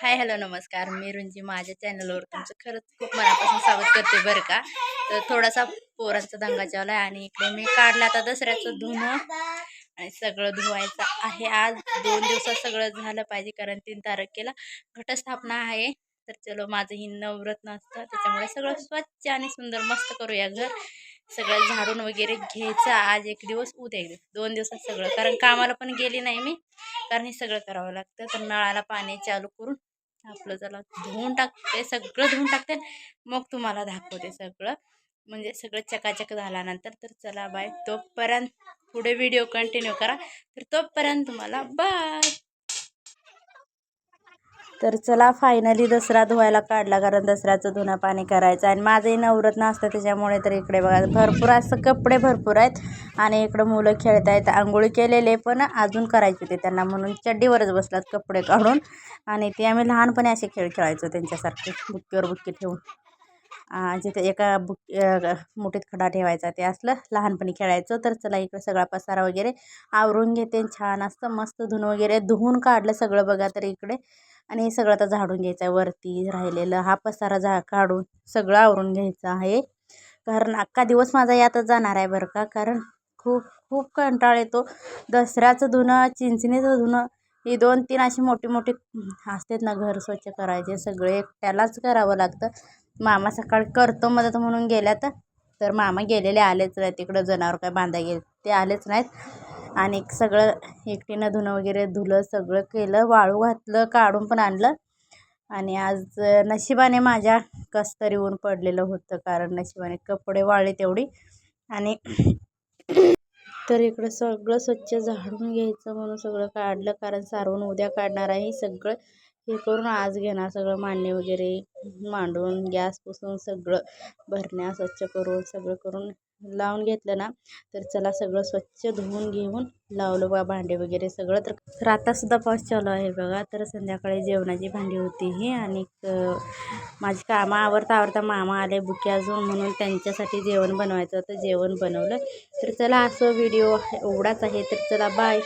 Hi hello नमस्कार. मी रुंजी माझ्या चॅनलवर तुमचं खरंच खूप मनापासून स्वागत करते बरं का. तर थोडासा पोरांचा दंगा चालू आहे आणि इकडे मी काढला आता दसऱ्याचं धुणं आणि सगळं धुवायचं आहे. आज 2 दिवसात सगळं झालं पाहिजे कारण 3 तारखेला घटस्थापना आहे. तर चलो माझं ही नवरत्न असतं त्याच्यामुळे सगळं स्वच्छ आणि सुंदर मस्त करूया घर. सगळं झाडून वगैरे घ्यायचं आज एक दिवस, उद्या एक दिवस, 2 दिवसात सगळं. कारण कामाला पण गेली नाही मी, कारण हे सगळं करावं लागतं. तर नळाला पाणी चालू करून आपलं चला धुवून टाकते, सगळं धुवून टाकते. मग तुम्हाला दाखवते सगळं, म्हणजे सगळं चकाचक झाल्यानंतर. तर चला बाय, तोपर्यंत पुढे व्हिडिओ कंटिन्यू करा. तर तोपर्यंत तुम्हाला बाय. तर चला फायनली दसरा धुवायला काढला कारण दसऱ्याचं धुणं पाणी करायचं आणि माझंही नवरत्न असतं त्याच्यामुळे. तर इकडे बघा भरपूर असं कपडे भरपूर आहेत आणि इकडं मुलं खेळत आहेत. आंघोळी केलेले पण अजून करायचे ते त्यांना, म्हणून चड्डीवरच बसलात कपडे काढून. आणि ते आम्ही लहानपणी असे खेळ खेळायचो त्यांच्यासारखे, बुक्कीवर बुक्की ठेवून. जिथे एका मुठीत खडा ठेवायचा ते असलं लहानपणी खेळायचो. तर चला इकडे सगळा पसारा वगैरे आवरून घेते. छान असतं मस्त धुणं वगैरे धुवून काढलं सगळं बघा. तर इकडे आणि हे सगळं आता झाडून घ्यायचं आहे. वरती राहिलेलं हा पसारा काढून सगळं आवरून घ्यायचं आहे. कारण अख्खा दिवस माझा यातच जाणार आहे बरं का. कारण खूप खूप कंटाळ येतो. दसऱ्याचं धुणं, चिंचणीचं धुणं, ही 2-3 अशी मोठी मोठी असतात ना घर स्वच्छ करायचे, सगळे एकट्यालाच करावं लागतं. मामा सकाळी करतो मदत म्हणून गेल्यात. तर मामा गेलेले आलेच नाही, तिकडं जनावर काय बांधाय गेले ते आलेच नाहीत. आणि सगळं एकटीनं धुणं वगैरे धुलं, सगळं केलं, वाळू घातलं, काढून पण आणलं. आणि आज नशिबाने माझ्या कसतरी ऊन पडलेलं होतं, कारण नशिबाने कपडे वाळले तेवढी. आणि तर इकडं सगळं स्वच्छ झाडून घ्यायचं म्हणून सगळं काढलं, कारण सारवून उद्या काढणार आहे. सगळं हे करून आज घेणार सगळं मांडणे वगैरे मांडून, गॅस पुसून, सगळं भरण्या स्वच्छ करून सगळं करून लावून घेतलं ना. तर चला सगळं स्वच्छ धुवून घेऊन लावलं बघा भांडे वगैरे सगळं. तर आतासुद्धा पाऊस चालू आहे बघा. तर संध्याकाळी जेवणाची भांडी होती ही. आणि माझी कामं आवरता मामा आले बुके अजून, म्हणून त्यांच्यासाठी जेवण बनवायचं होतं, जेवण बनवलं. तर चला असं व्हिडिओ एवढाच आहे. तर चला बाय.